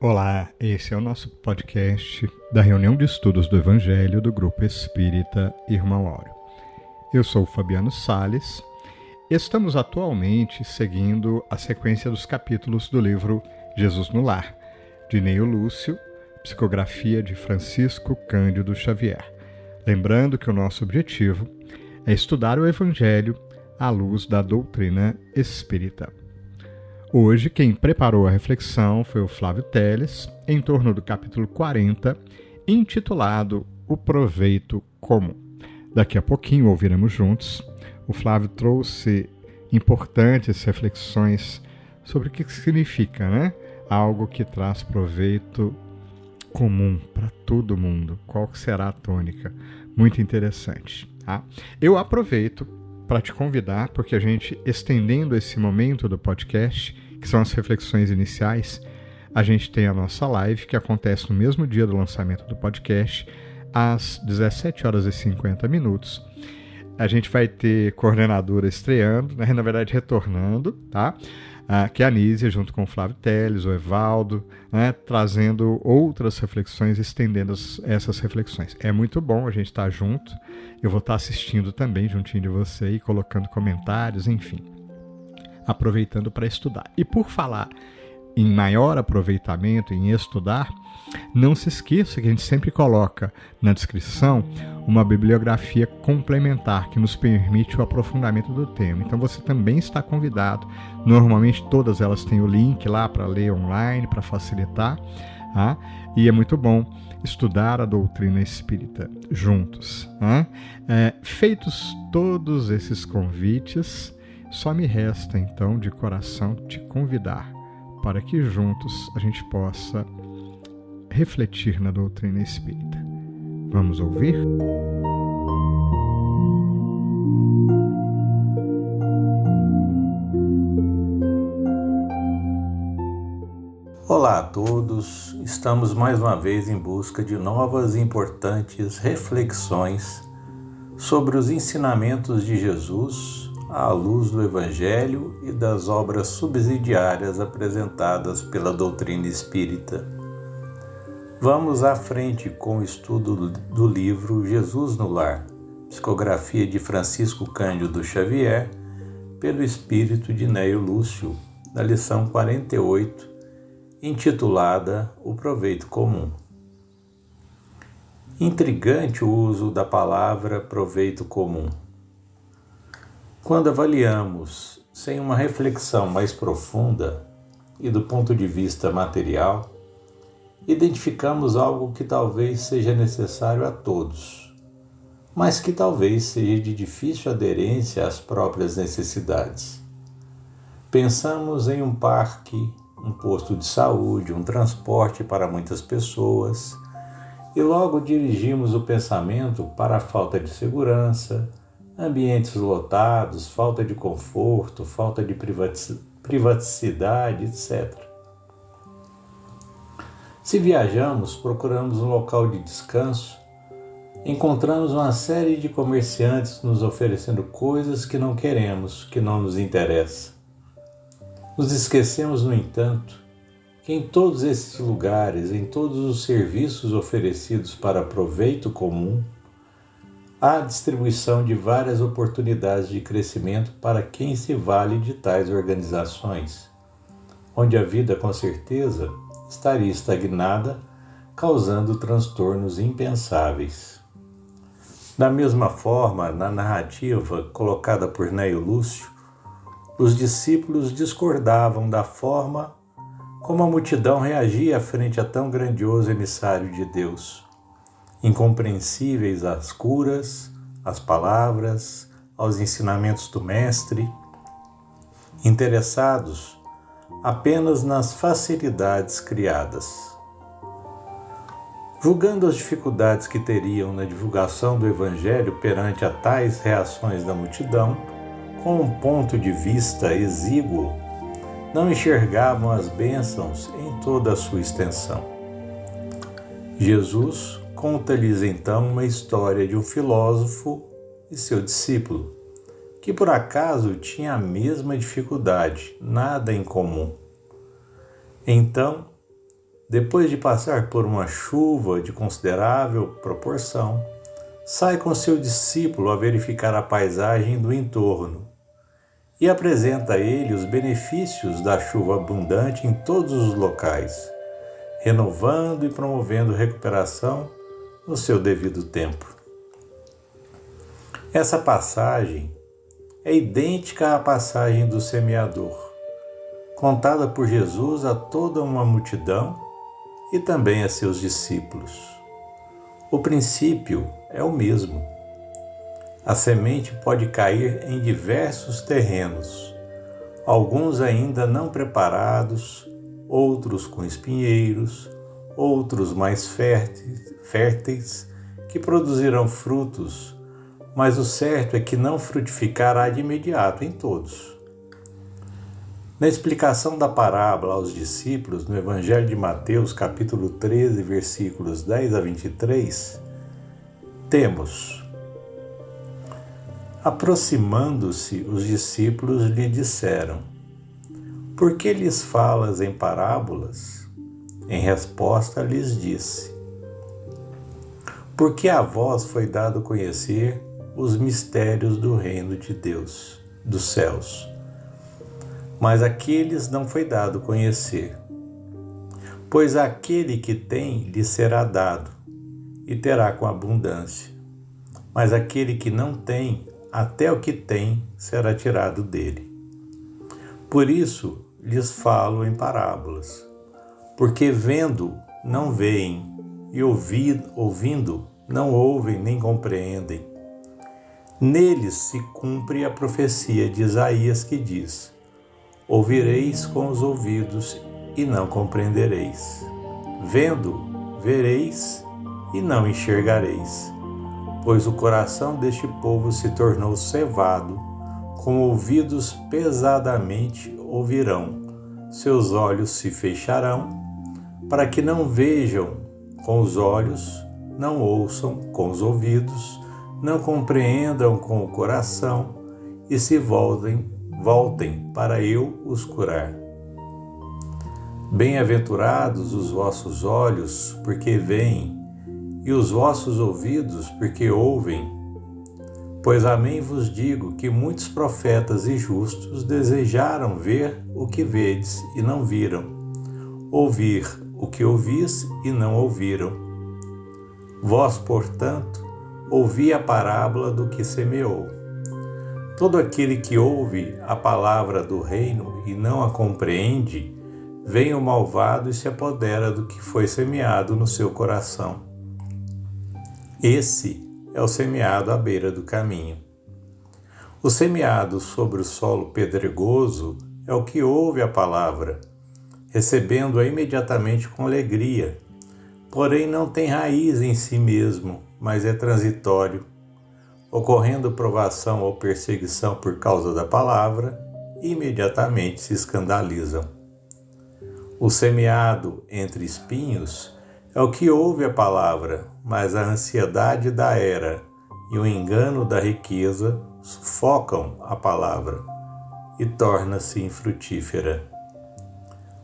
Olá, esse é o nosso podcast da reunião de estudos do Evangelho do Grupo Espírita Irmão Áureo. Eu sou o Fabiano Sales. Estamos atualmente seguindo a sequência dos capítulos do livro Jesus no Lar, de Neio Lúcio, psicografia de Francisco Cândido Xavier. Lembrando que o nosso objetivo é estudar o Evangelho à luz da doutrina espírita. Hoje, quem preparou a reflexão foi o Flávio Teles, em torno do capítulo 40, intitulado O Proveito Comum. Daqui a pouquinho ouviremos juntos. O Flávio trouxe importantes reflexões sobre o que significa, algo que traz proveito comum para todo mundo. Qual será a tônica? Muito interessante. Tá? Eu aproveito para te convidar, porque a gente, estendendo esse momento do podcast, que são as reflexões iniciais, a gente tem a nossa live, que acontece no mesmo dia do lançamento do podcast, às 17h50. A gente vai ter coordenadora estreando, na verdade retornando, tá? Que é a Nízia, junto com o Flávio Teles, o Evaldo, trazendo outras reflexões, estendendo essas reflexões. É muito bom a gente estar junto. Eu vou estar assistindo também juntinho de você e colocando comentários, enfim, aproveitando para estudar. E por falar em maior aproveitamento, em estudar, não se esqueça que a gente sempre coloca na descrição uma bibliografia complementar que nos permite o aprofundamento do tema. Então você também está convidado. Normalmente todas elas têm o link lá para ler online, para facilitar. Tá? E é muito bom estudar a doutrina espírita juntos. Tá? Feitos todos esses convites, só me resta então de coração te convidar para que juntos a gente possa refletir na doutrina espírita. Vamos ouvir? Olá a todos, estamos mais uma vez em busca de novas e importantes reflexões sobre os ensinamentos de Jesus à luz do Evangelho e das obras subsidiárias apresentadas pela doutrina espírita. Vamos à frente com o estudo do livro Jesus no Lar, psicografia de Francisco Cândido Xavier, pelo espírito de Neio Lúcio, na lição 48, intitulada O Proveito Comum. Intrigante o uso da palavra proveito comum. Quando avaliamos, sem uma reflexão mais profunda e do ponto de vista material, identificamos algo que talvez seja necessário a todos, mas que talvez seja de difícil aderência às próprias necessidades. Pensamos em um parque, um posto de saúde, um transporte para muitas pessoas, e logo dirigimos o pensamento para a falta de segurança, ambientes lotados, falta de conforto, falta de privaticidade, etc. Se viajamos, procuramos um local de descanso, encontramos uma série de comerciantes nos oferecendo coisas que não queremos, que não nos interessam. Nos esquecemos, no entanto, que em todos esses lugares, em todos os serviços oferecidos para proveito comum, há a distribuição de várias oportunidades de crescimento para quem se vale de tais organizações, onde a vida, com certeza, estaria estagnada, causando transtornos impensáveis. Da mesma forma, na narrativa colocada por Neio Lúcio, os discípulos discordavam da forma como a multidão reagia frente a tão grandioso emissário de Deus, incompreensíveis às curas, às palavras, aos ensinamentos do Mestre, interessados apenas nas facilidades criadas. Julgando as dificuldades que teriam na divulgação do Evangelho perante a tais reações da multidão, com um ponto de vista exíguo, não enxergavam as bênçãos em toda a sua extensão. Jesus conta-lhes então uma história de um filósofo e seu discípulo, que por acaso tinha a mesma dificuldade, nada em comum. Então, depois de passar por uma chuva de considerável proporção, sai com seu discípulo a verificar a paisagem do entorno e apresenta a ele os benefícios da chuva abundante em todos os locais, renovando e promovendo recuperação no seu devido tempo. Essa passagem é idêntica à passagem do semeador, contada por Jesus a toda uma multidão e também a seus discípulos. O princípio é o mesmo. A semente pode cair em diversos terrenos, alguns ainda não preparados, outros com espinheiros, outros mais férteis, que produzirão frutos, mas o certo é que não frutificará de imediato em todos. Na explicação da parábola aos discípulos, no Evangelho de Mateus, capítulo 13, versículos 10 a 23, temos: aproximando-se, os discípulos lhe disseram: por que lhes falas em parábolas? Em resposta lhes disse: porque a vós foi dado conhecer os mistérios do reino de Deus, dos céus, mas àqueles não foi dado conhecer. Pois aquele que tem lhe será dado, e terá com abundância, mas aquele que não tem, até o que tem será tirado dele. Por isso lhes falo em parábolas, porque vendo não veem, e ouvindo não ouvem nem compreendem. Neles se cumpre a profecia de Isaías que diz: ouvireis com os ouvidos e não compreendereis. Vendo, vereis e não enxergareis. Pois o coração deste povo se tornou cevado, com ouvidos pesadamente ouvirão, seus olhos se fecharão, para que não vejam com os olhos, não ouçam com os ouvidos, não compreendam com o coração e se voltem para eu os curar. Bem-aventurados os vossos olhos, porque veem, e os vossos ouvidos, porque ouvem. Pois amém vos digo que muitos profetas e justos desejaram ver o que vedes e não viram, ouvir o que ouvis e não ouviram. Vós, portanto, ouvi a parábola do que semeou. Todo aquele que ouve a palavra do reino e não a compreende, vem o malvado e se apodera do que foi semeado no seu coração. Esse é o semeado à beira do caminho. O semeado sobre o solo pedregoso é o que ouve a palavra, recebendo-a imediatamente com alegria, porém não tem raiz em si mesmo, mas é transitório, ocorrendo provação ou perseguição por causa da palavra, imediatamente se escandalizam. O semeado entre espinhos é o que ouve a palavra, mas a ansiedade da era e o engano da riqueza sufocam a palavra e torna-se infrutífera.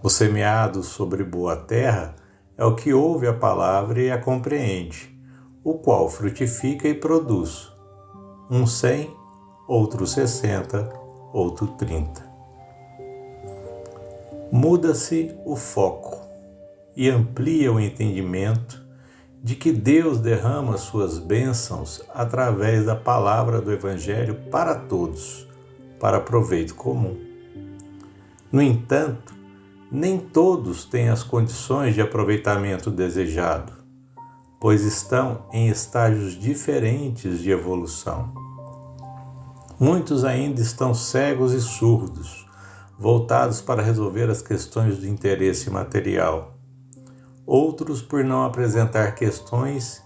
O semeado sobre boa terra é o que ouve a palavra e a compreende, o qual frutifica e produz, um 100, outro 60, outro 30. Muda-se o foco e amplia o entendimento de que Deus derrama suas bênçãos através da palavra do Evangelho para todos, para proveito comum. No entanto, nem todos têm as condições de aproveitamento desejado, pois estão em estágios diferentes de evolução. Muitos ainda estão cegos e surdos, voltados para resolver as questões do interesse material. Outros por não apresentar questões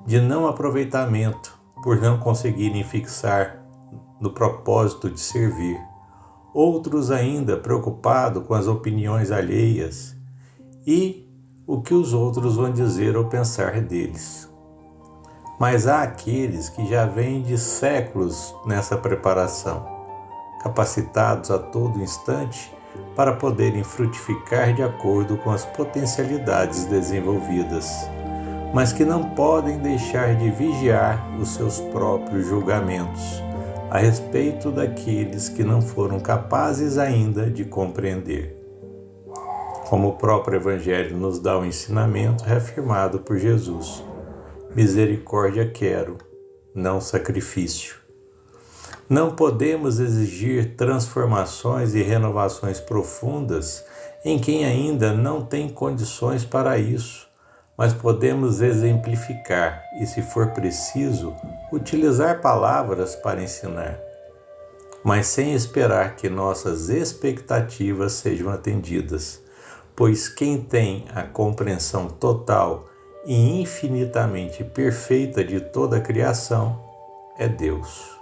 de não aproveitamento, por não conseguirem fixar no propósito de servir. Outros ainda preocupados com as opiniões alheias e o que os outros vão dizer ou pensar deles. Mas há aqueles que já vêm de séculos nessa preparação, capacitados a todo instante para poderem frutificar de acordo com as potencialidades desenvolvidas, mas que não podem deixar de vigiar os seus próprios julgamentos a respeito daqueles que não foram capazes ainda de compreender. Como o próprio Evangelho nos dá o ensinamento reafirmado por Jesus: misericórdia quero, não sacrifício. Não podemos exigir transformações e renovações profundas em quem ainda não tem condições para isso, mas podemos exemplificar e, se for preciso, utilizar palavras para ensinar, mas sem esperar que nossas expectativas sejam atendidas, pois quem tem a compreensão total e infinitamente perfeita de toda a criação é Deus.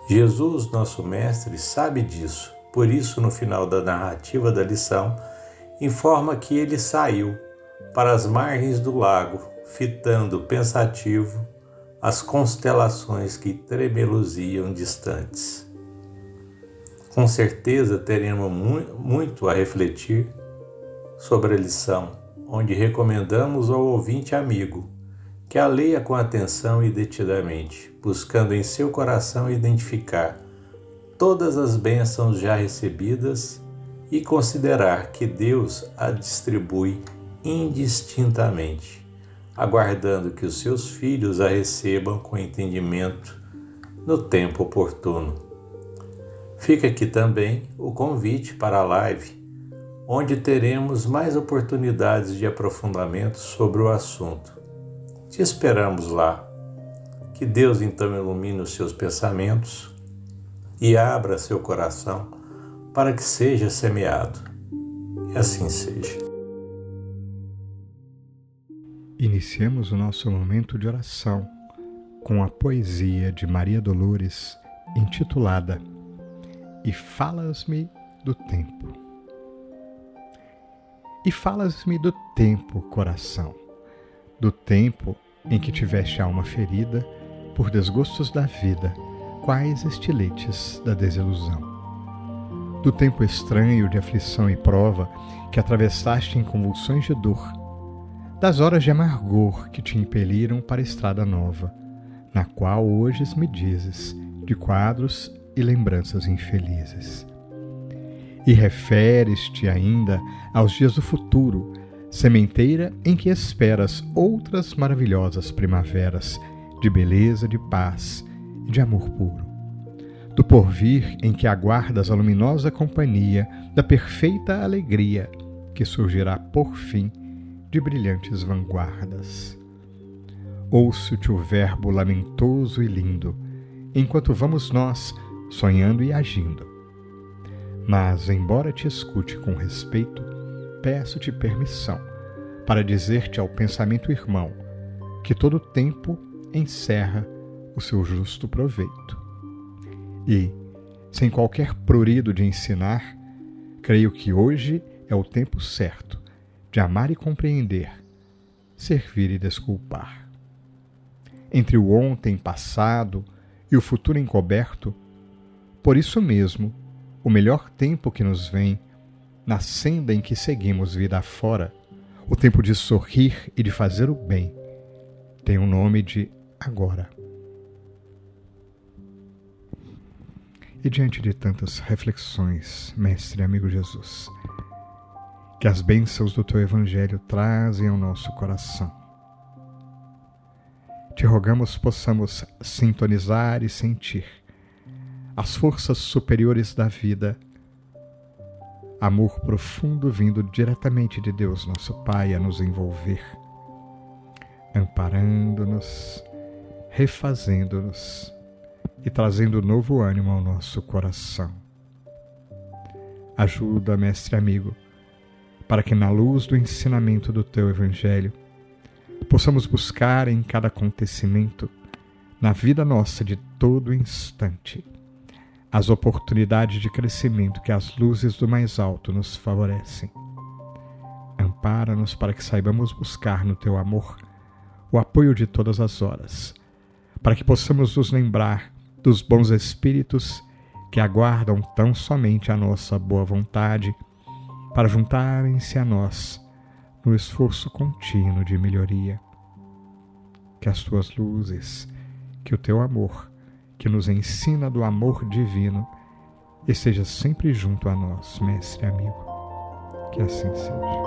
Jesus, nosso Mestre, sabe disso, por isso, no final da narrativa da lição, informa que ele saiu para as margens do lago, fitando pensativo as constelações que tremeluziam distantes. Com certeza teremos muito a refletir sobre a lição, onde recomendamos ao ouvinte amigo que a leia com atenção e detidamente, buscando em seu coração identificar todas as bênçãos já recebidas e considerar que Deus a distribui indistintamente, aguardando que os seus filhos a recebam com entendimento no tempo oportuno. Fica aqui também o convite para a live, onde teremos mais oportunidades de aprofundamento sobre o assunto. Te esperamos lá. Que Deus então ilumine os seus pensamentos e abra seu coração para que seja semeado. E assim seja. Iniciemos o nosso momento de oração com a poesia de Maria Dolores, intitulada E Falas-me do Tempo. E falas-me do tempo, coração, do tempo em que tiveste a alma ferida por desgostos da vida, quais estiletes da desilusão. Do tempo estranho de aflição e prova que atravessaste em convulsões de dor, das horas de amargor que te impeliram para a estrada nova, na qual hoje me dizes de quadros e lembranças infelizes. E referes-te ainda aos dias do futuro, sementeira em que esperas outras maravilhosas primaveras de beleza, de paz e de amor puro. Do porvir em que aguardas a luminosa companhia da perfeita alegria que surgirá por fim de brilhantes vanguardas. Ouço-te o verbo lamentoso e lindo, enquanto vamos nós sonhando e agindo. Mas, embora te escute com respeito, peço-te permissão para dizer-te ao pensamento irmão que todo tempo encerra o seu justo proveito. E, sem qualquer prurido de ensinar, creio que hoje é o tempo certo de amar e compreender, servir e desculpar. Entre o ontem passado e o futuro encoberto, por isso mesmo, o melhor tempo que nos vem, na senda em que seguimos vida afora, o tempo de sorrir e de fazer o bem, tem o nome de agora. E diante de tantas reflexões, Mestre e amigo Jesus, que as bênçãos do Teu Evangelho trazem ao nosso coração, te rogamos possamos sintonizar e sentir as forças superiores da vida, amor profundo vindo diretamente de Deus, nosso Pai, a nos envolver, amparando-nos, refazendo-nos e trazendo novo ânimo ao nosso coração. Ajuda, Mestre amigo, para que na luz do ensinamento do Teu Evangelho possamos buscar em cada acontecimento, na vida nossa de todo instante, as oportunidades de crescimento que as luzes do mais alto nos favorecem. Ampara-nos para que saibamos buscar no Teu amor o apoio de todas as horas, para que possamos nos lembrar dos bons espíritos que aguardam tão somente a nossa boa vontade para juntarem-se a nós no esforço contínuo de melhoria. Que as tuas luzes, que o teu amor, que nos ensina do amor divino, esteja sempre junto a nós, mestre amigo. Que assim seja.